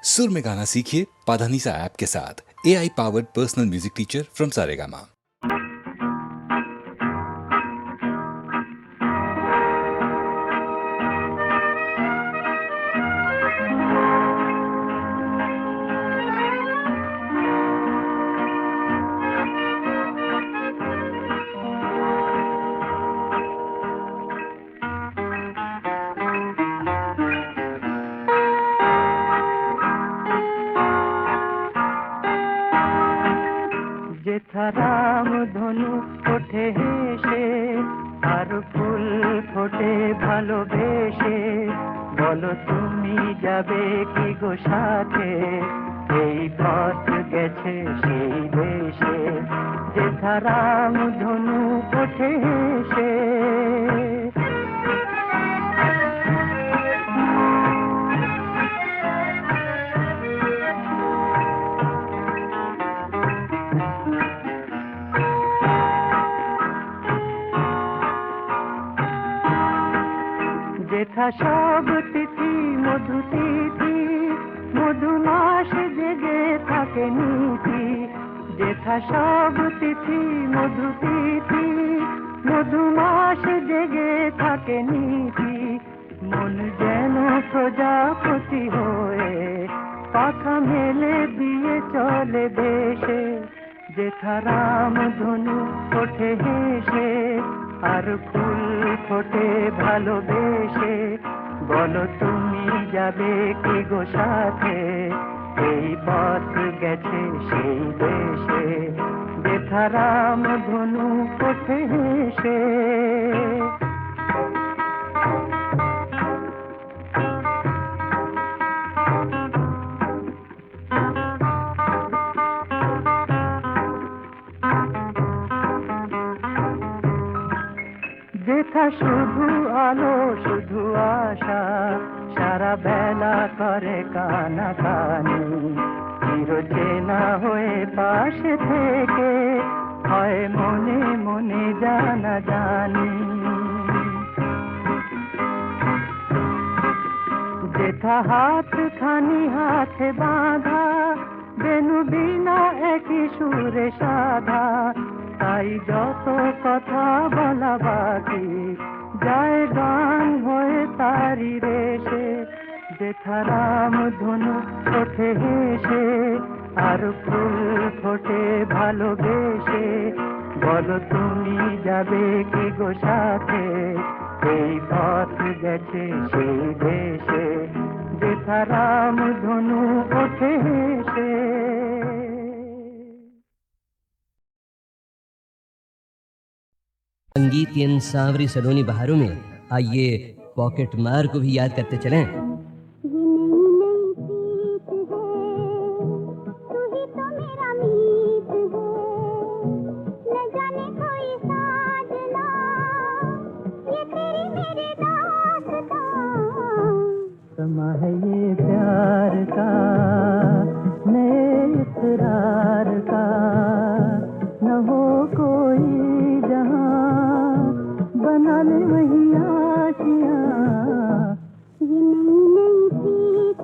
सुर में गाना सीखिए पाधानीसा ऐप के साथ। AI powered personal music teacher from Saregama. যেথা রাম ধনু ওঠে হেসে আর ফুল ফোটে ভালোবেসে, বলো তুমি যাবে কি গো সাথে, এই পথ গেছে সেই দেশে। যেথা রাম ধনু ওঠে হেসে যেথা সব তিথি মধু তিথি, মধুমাস জেগে থাকে নীতি। যেথা সব তিথি মধু তিথি, মধুমাস জেগে থাকে নীতি। মন যেন প্রজাপতি হয়ে পাখা মেলে দিয়ে চলে দেশে। যেথা রাম ধনু ওঠে হেসে আর ফুল ফোটে ভালোবেসে, বলো তুমি যাবে কি গো সাথে, এই পথ গেছে সেই দেশে। যেথা রাম ধনু ওঠে হেসে যেথা শুধু আলো শুধু আশা, সারা বেলা করে কানাকানি। চির চেনা হয়ে পাশে থেকে হয় মনে মনে জানা জানি। যেথা হাত খানি হাতে বাঁধা, বেনু বিনা একই সুরে সাধা। তাই যত কথা বলা বাকি যায় গান হয়ে তারি রেশে। যেথা রাম ধনু ওঠে হেসে আর ফুল ফোটে ভালোবেসে, বলো তুমি যাবে কি গো সাথে, এই পথ গেছে সেই দেশে। যেথা রাম ধনু ওঠে হেসে। संगीत इन सांवरी सलोनी बहारों में आइए पॉकेट मार को भी याद करते चलें। समा है ये प्यार का नए इकरार का, न हो कोई जहां बना ले वही आशियां। ये नई नई प्रीत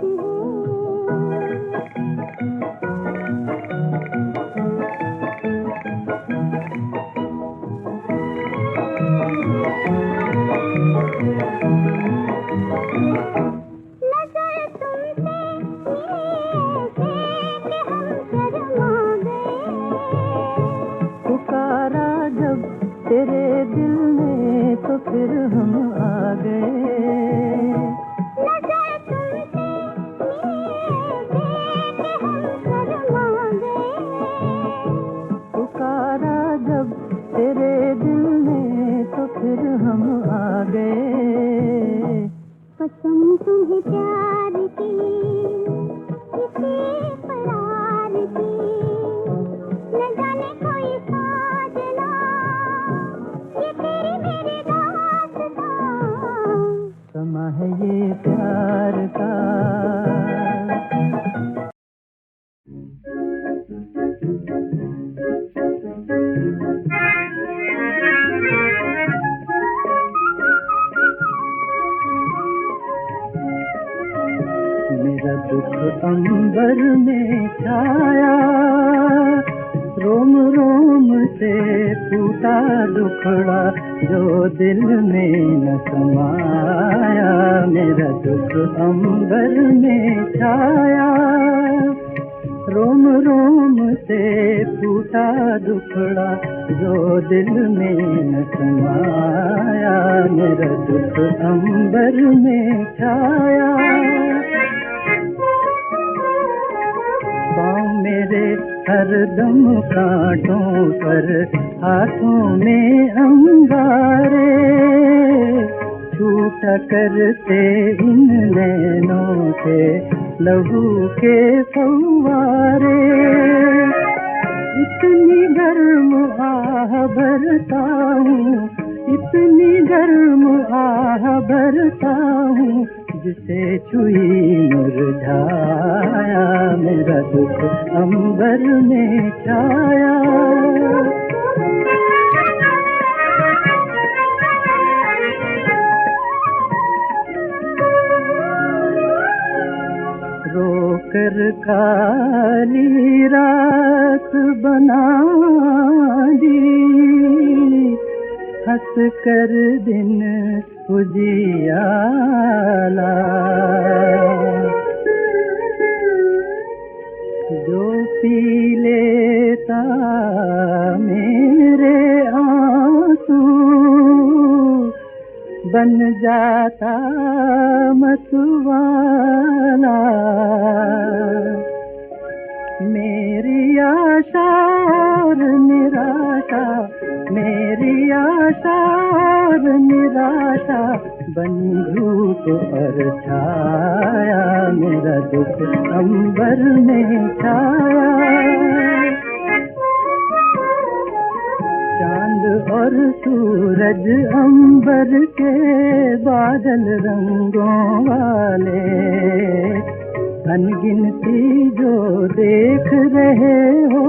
पुकारा जब तेरे दिल ने तो फिर हम आ गए। पुकारा जब तेरे दिल ने तो फिर हम आ गए। कसम तुम्हें प्यार की किसी करार की, न जाने कोई साजना ये तेरी मेरी दास्तां। अंबर में छाया, रोम रोम से टूटा दुखड़ा जो दिल में न समाया, मेरा दुख अंबर में छाया, रोम रोम से टूटा दुखड़ा जो दिल में न समाया, मेरा दुख अंबर में छाया। पाँव मेरे हरदम कांटों पर, हाथों में अंगारे, छूटा करते इन नैनों से लहू के फव्वारे। इतनी गर्म आह भरता हूँ, इतनी गर्म आह भरता हूँ, जिसे छुई मुरझाया, मेरा दुख अंबर में छाया। रोकर काली रात बना दी, हंस कर दिन उजियाला, जो पी लेता मेरे आंसू, बन जाता मतवाला। मेरी आशा और निराशा, मेरी आशा और निराशा, बनी धूप और छाया, मेरा दुख अंबर में छाया। चांद और सूरज अंबर के बादल रंगों वाले, अनगिनती जो देख रहे हो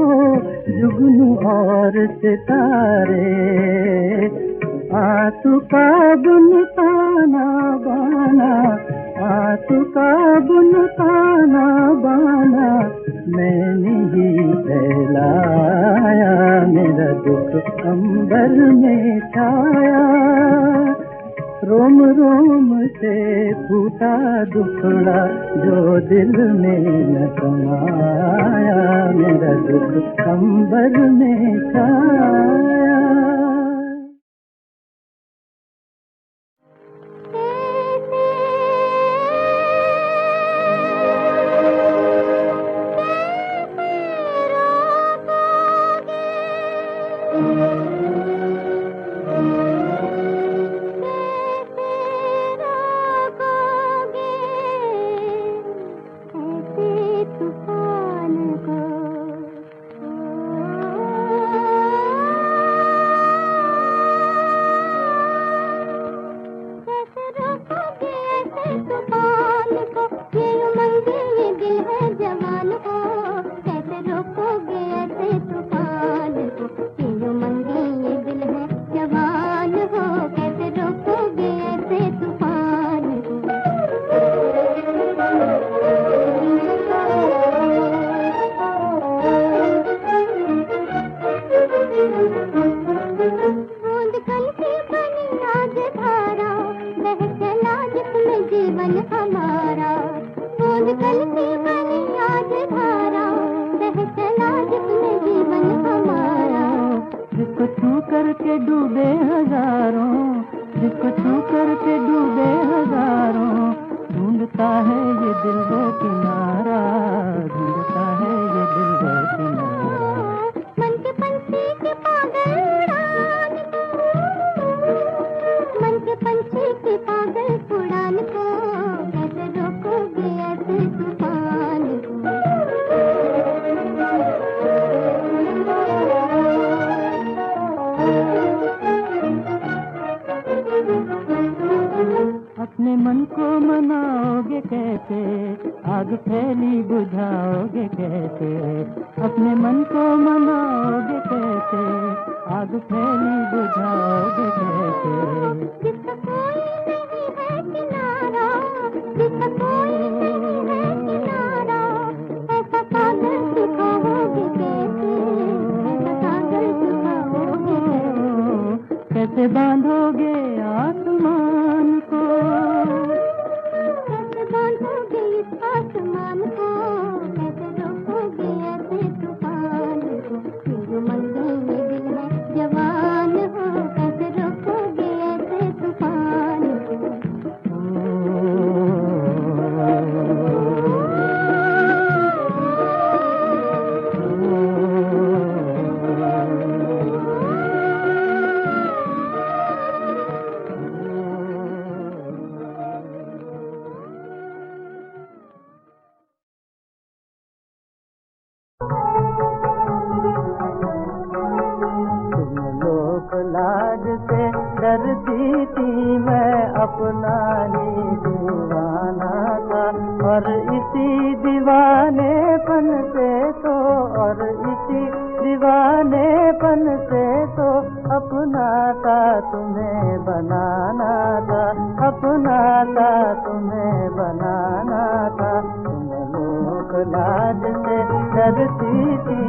जुगनू और सितारे, आंसू का बुनताना बाना, आंसू का बुनताना बाना, मैंने ही फैलाया, मेरा दुख अंबर में छाया। रोम रोम से फूटा दुखड़ा जो दिल में न समाया, मेरा दुख अंबर में छाया। अपने मन को मनाओगे कैसे, आग फैली बुझाओगे कैसे, अपने मन को मनाओगे कैसे, आग फैली बुझाओगे कैसे। जिसका कोई नहीं है किनारा, जिसका कोई नहीं है किनारा, डरती थी मैं अपना ही दीवाना था, और इसी दीवानेपन से तो, और इसी दीवानेपन से तो अपना था तुम्हें बनाना था, अपना था तुम्हें बनाना था। तुम लोग लाज से डरती थी,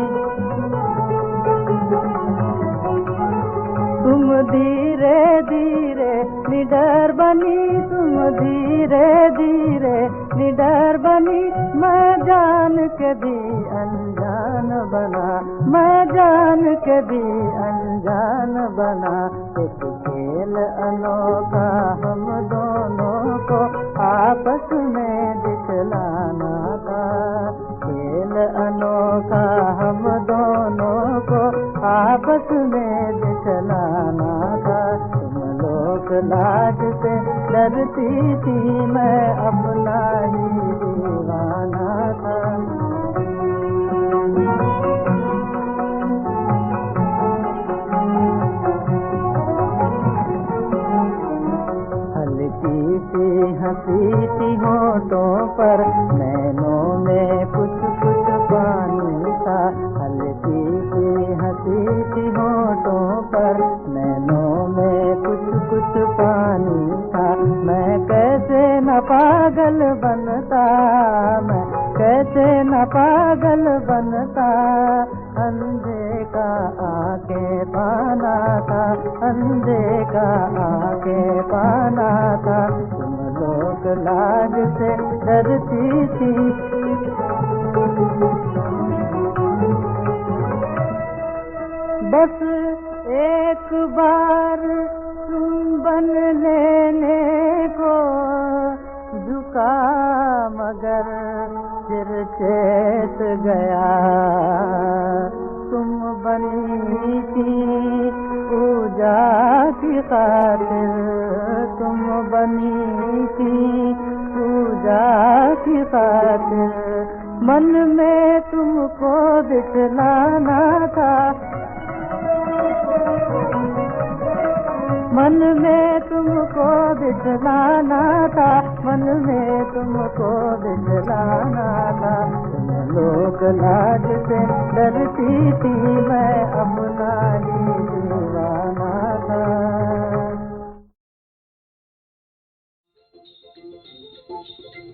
तुम धीरे धीरे निडर बनी, तुम धीरे धीरे निडर बनी। मैं जान के भी अनजान बना, मैं जान के भी अनजान बना। एक खेल अनोखा हम दोनों को आपस में दिखलाना था, खेल अनोखा हम दोनों को आपस में दिखलाना था। तुम लोग लाज से डरती थी, मैं अपना ही दीवाना था। हल्की सी हंसी थी होठों पर, नैनों में कुछ कुछ पानी था। हल्की सी हंसी थी होठों पर, नैनों में कुछ कुछ पानी था। मैं कैसे न पागल बनता, मैं कैसे न पागल बनता। अंधे का आके पाना था, अंधे का आके पाना था। तुम लोग लाज से डरती थी, बस एक बार चुंबन लेने को झुका, मगर सिर चेत गया। तुम बनी थी पूजा की खातिर, तुम बनी थी पूजा की खातिर। मन में तुमको बिठलाना था, मन में तुमको बिठलाना था, मन में तुमको बिठलाना था। तुम लोग लाज से डरती थी, मैं अपना ही दीवाना था।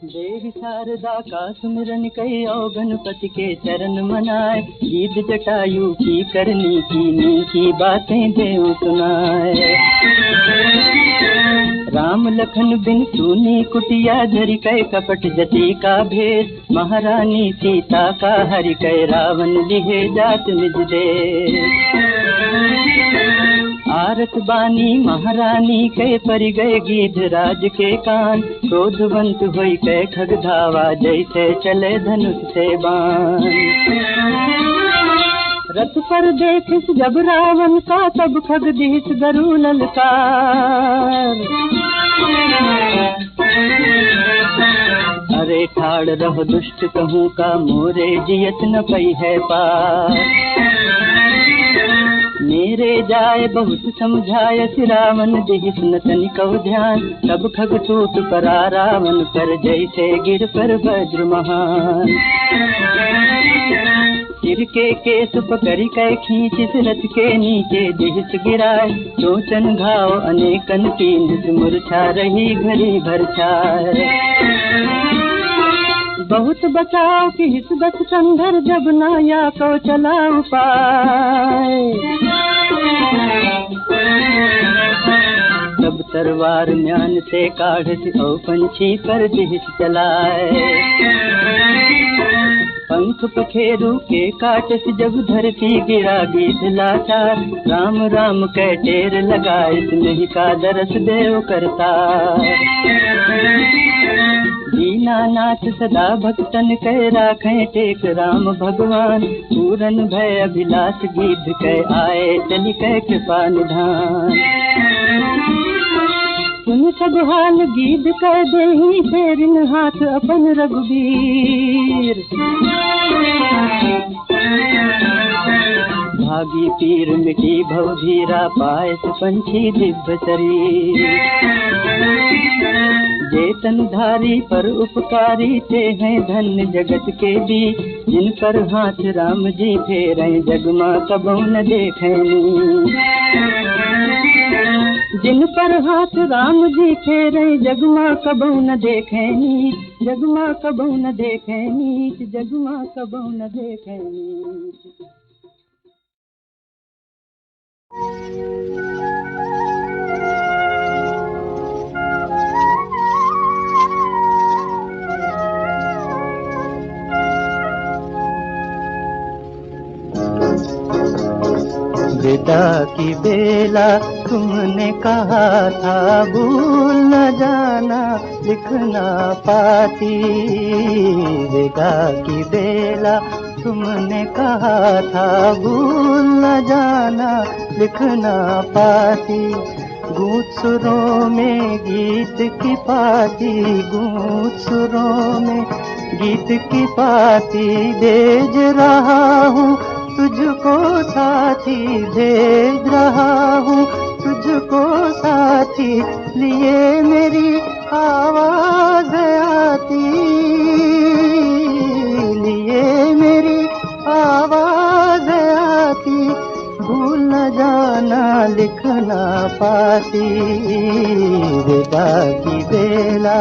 देवी शारदा का सुमिरन कई और गणपति के चरण मनाए। गीत जटायु की करनी की बातें देव सुनाए। राम लखन बिन सुनी कुटिया जरी कै कपट जति का भेद। महारानी सीता का हरि कै रावण लिहे जात निज देश। आरत बानी महारानी के परि गए गीध राज के कान। क्रोधवंत होई के खग धावा जैसे चले धनुष से बाण। रथ पर देखिस जब रावण का तब खग दिहिस गरु ललकार। अरे ठाड़ रहो दुष्ट कहूँ का मोरे जियत न पई है पार। मेरे जाए बहुत समझाय रावण दिहिस न तनिको ध्यान। तब खग टूट परा रावण पर जैसे गिर पर वज्र महान। सिर के केस पकड़ कै खींचिस रथ के नीचे दिहिस गिराए। चोचन घाव अनेकन कीन्हिस मूर्छा रही घड़ी भर छाए। बहुत बचाव की हित बस संधर जब नाया को चला पाए। तब तरवार म्यान से काढ़त औ पंछी पर दिहिस चलाए। पंख पखेरु के काटस जब धरती गिरा गीत लाचार। राम राम कै टेर लगाइस नहीं का दरस देव करता। दीनानाथ सदा भक्तन कै राखें टेक राम भगवान। पूरन भय अभिलाष गीध कै आए चली कै कृपा निधान। सुन सब हाल गीध कै देहि फेरिन हाथ अपन रघुबीर। भाग त्यागी पीर मिटी भवधीरा पायस पंछी दिव्य शरीर जेतन धारी पर उपकारी ते हैं धन्य जगत के भी जिन पर हाथ राम जी फेरे जगमा कबू न देखनी जिन पर हाथ राम जी फेरे जगमा कबू न देखनी जगमा कबू न देखनी जगमा कबू न देखनी। विदा की बेला तुमने कहा था भूल न जाना लिखना पाती। विदा की बेला तुमने कहा था भूल न जाना लिखना पाती। गूंज सुरों में गीत की पाती गूंज सुरों में गीत की पाती भेज रहा हूँ तुझको साथी भेज रहा हूँ तुझको साथी लिए मेरी आवाज आती लिए मेरी आवाज आती। भूल न जाना लिखना पाती विदा की बेला।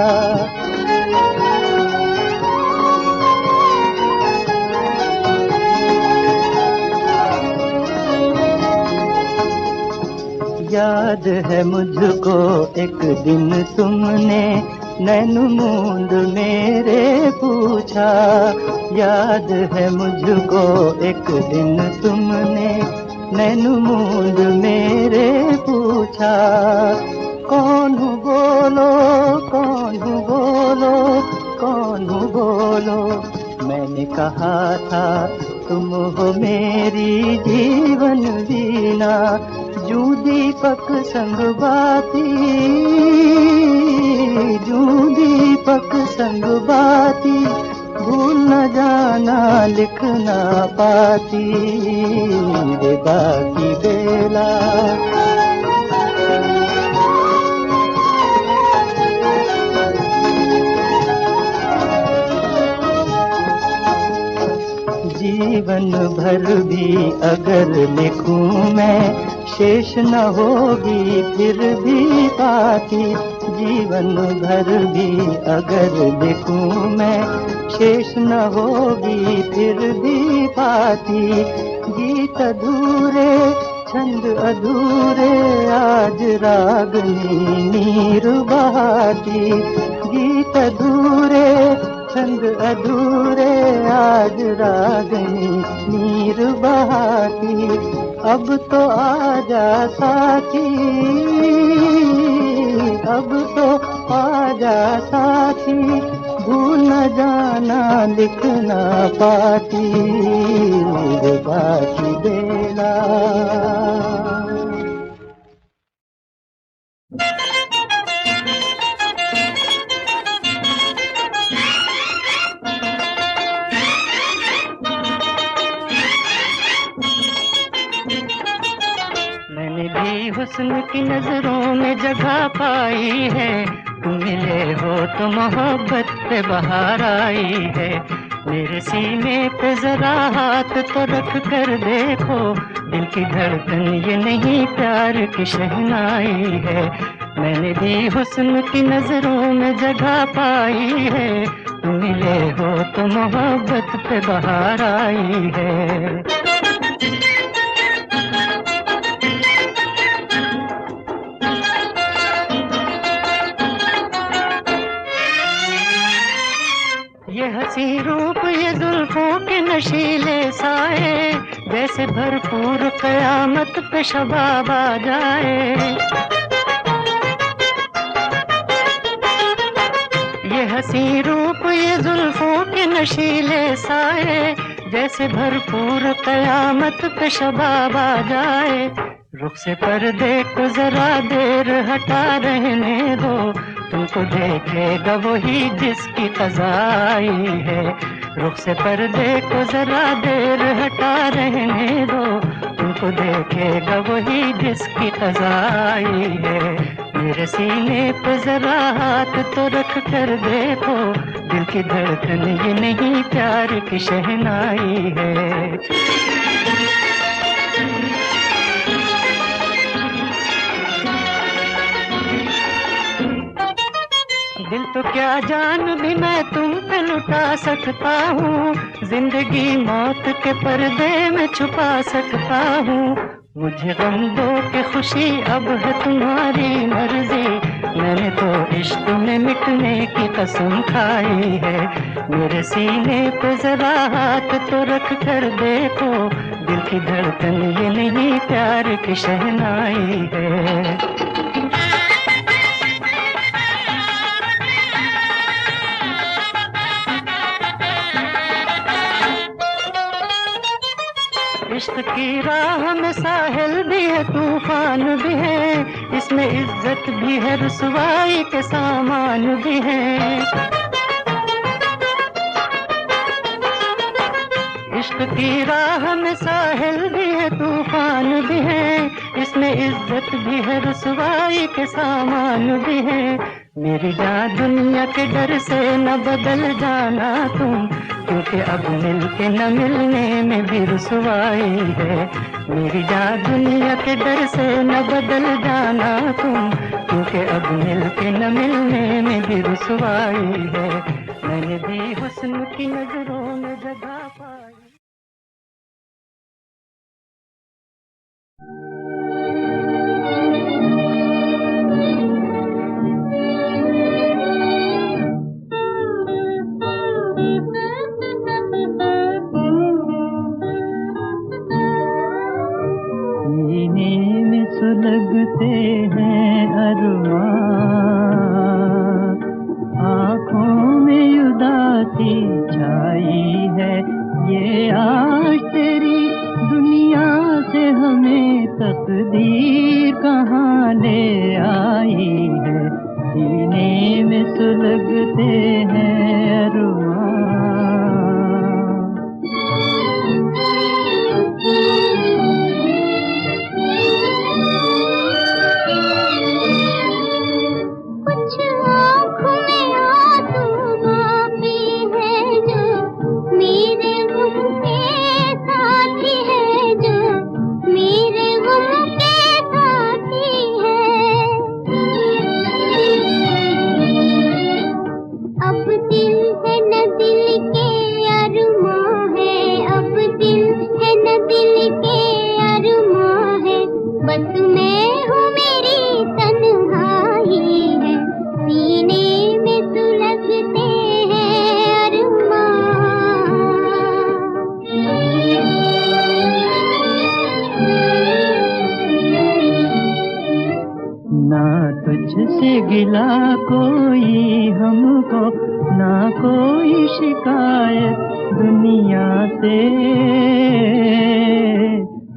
याद है मुझको एक दिन तुमने नैन मूंद मेरे पूछा। याद है मुझको एक दिन तुमने नैन मूंद मेरे पूछा। कौन हूँ बोलो कौन हूँ बोलो कौन हूँ बोलो। मैंने कहा था तुम हो मेरी जीवन वीणा जू दीपक संग बाती जू दीपक संग बाती। भूल न जाना लिखना पाती विदा की बेला। जीवन भर भी अगर लिखूं मैं शेष न होगी फिर भी पाती। जीवन भर भी अगर लिखूं मैं शेष न होगी फिर भी पाती। गीत अधूरे छंद अधूरे आज रागनी नीर बहाती। गीत अधूरे छंद अधूरे आज रागनी नीर बहाती। अब तो आजा साथी अब तो आजा साथी। भूल न जाना लिखना पाती विदा की बेला। हुस्न की नजरों में जगह पाई है। तुम मिले हो तो मोहब्बत पे बहार आई है। मेरे सीने पे जरा हाथ तो रख कर देखो। दिल की धड़कन ये नहीं प्यार की शहनाई है। मैंने भी हुस्न की नजरों में जगह पाई है। तुम मिले हो तो मोहब्बत पे बहार आई है। ये हंसी रूप ये जुल्फों के नशीले साए जैसे भरपूर कयामत पे शबाब आ जाए। ये हंसी रूप ये जुल्फों के नशीले साए जैसे भरपूर कयामत पे शबाब आ जाए। रुख से पर्दे को जरा देर हटा रहने दो। तुमको देखेगा वही जिसकी क़ज़ा आई है। रुख से पर्दे को जरा देर हटा रहने दो। तुमको को देखेगा वही जिसकी क़ज़ा आई है। मेरे सीने पे जरा हाथ तो रख कर देखो, दिल की धड़कन ये नहीं प्यार की शहनाई है। दिल तो क्या जान भी मैं तुम पे लुटा सकता हूँ, जिंदगी मौत के पर्दे में छुपा सकता हूँ। मुझे गम दो कि खुशी अब है तुम्हारी मर्जी, मैंने तो इश्क में मिटने की कसम खाई है। मेरे सीने पे जरा हाथ तो रख कर देखो, दिल की धड़कन ये नहीं प्यार की शहनाई है। इश्क की राह में साहिल भी है तूफान भी है, इसमें इज्जत भी है रुसवाई के सामान भी है। इश्क की राह में साहिल भी है तूफान भी है, इसमें इज्जत भी है रुसवाई के सामान भी है। मेरी जान दुनिया के डर से न बदल जाना तुम, क्योंकि अब मिलके न मिलने में भी रुसवाई है। मेरी जान दुनिया के डर से न बदल जाना तुम, क्योंकि अब मिलके न मिलने में भी रुसवाई है। मैंने भी हुस्न की नजरों में जगह पाई। सीने में सुलगते हैं अरमान, आँखों में उदासी छाई है। ये आज तेरी दुनिया से हमें तकदीर कहाँ ले आई है। सीने में सुलगते हैं अरमान। तुझसे गिला कोई हमको, ना कोई शिकायत दुनिया से।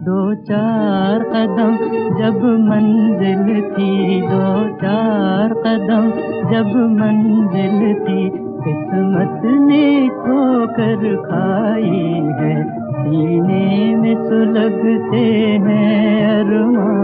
दो चार कदम जब मंजिल थी, दो चार कदम जब मंजिल थी, किस्मत ने ठोकर खाई है। सीने में सुलगते हैं अरमान।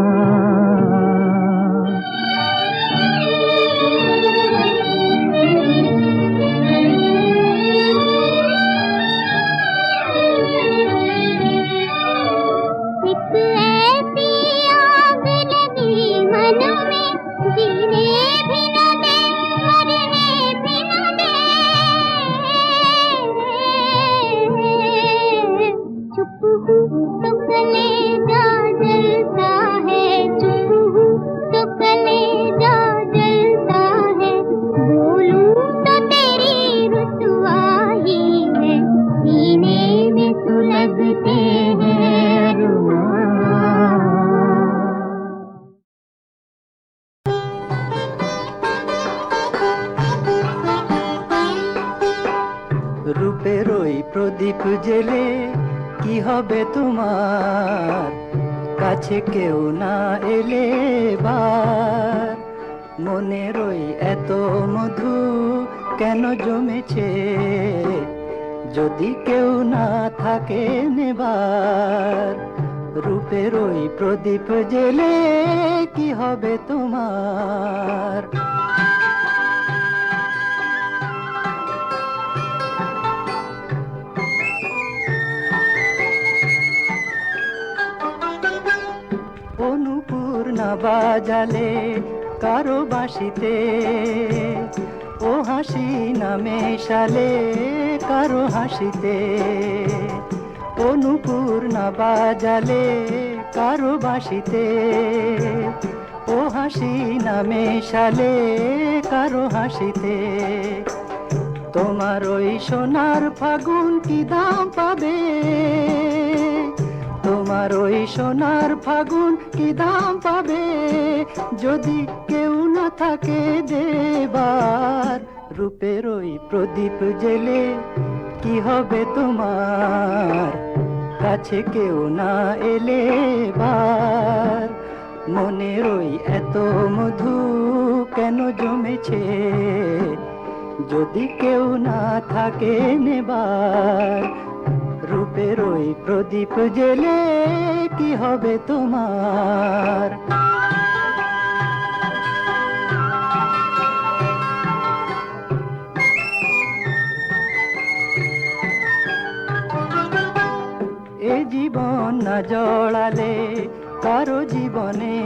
রূপে রই প্রদীপ জেলে কি হবে তোমার, কাছে কেউ না এলে বার। মনে রই এত মধু কেন জমেছে, যদি কেউ না থাকে নেবার। রূপের ওই প্রদীপ জেলে কি হবে তোমার? অনুপুর না বাজালে কারো বাঁশিতে, ও হাসি না মেশালে কারো হাসিতে। অনুপুর না বাজালে কারো বাঁশিতে, ও হাসি না মেশালে কারো হাসিতে। তোমার ওই সোনার ফাগুন কি দাম পাবে? তোমার ওই সোনার ফাগুন কি দাম পাবে? যদি কেউ না থাকে দেবার, রূপের ওই প্রদীপ জেলে কি হবে তোমার? কাছে কেউ না এলে বার, মনের ওই এত মধু কেন জমেছে? যদি কেউ না থাকে নেবার, রূপের ওই প্রদীপ জেলে কি হবে তোমার? এ জীবন না জড়ালে কারো জীবনে,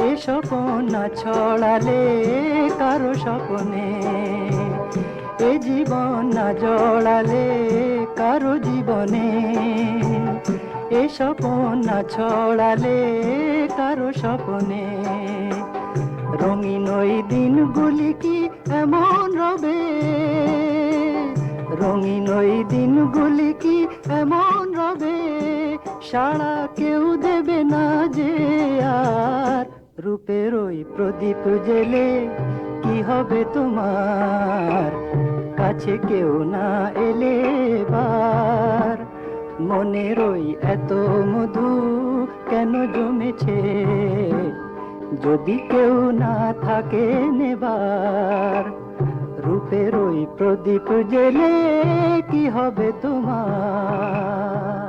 এ স্বপন না ছড়ালে কারো স্বপনে। এ জীবন না জড়ালে কারো জীবনে, এ স্বপন না ছড়ালে কারো স্বপনে। রঙিন ওই দিনগুলি কি এমন রবে? রঙিন ওই দিনগুলি কি এমন রবে? সাড়া কেউ দেবে না যে আর, রূপের ওই প্রদীপ জেলে কি হবে তোমার? কাছে কেউ না এলে বার, মনের ওই এত মধু কেন জমেছে? যদি কেউ না থাকে নেবার, রূপের ওই প্রদীপ জেলে কি হবে তোমার?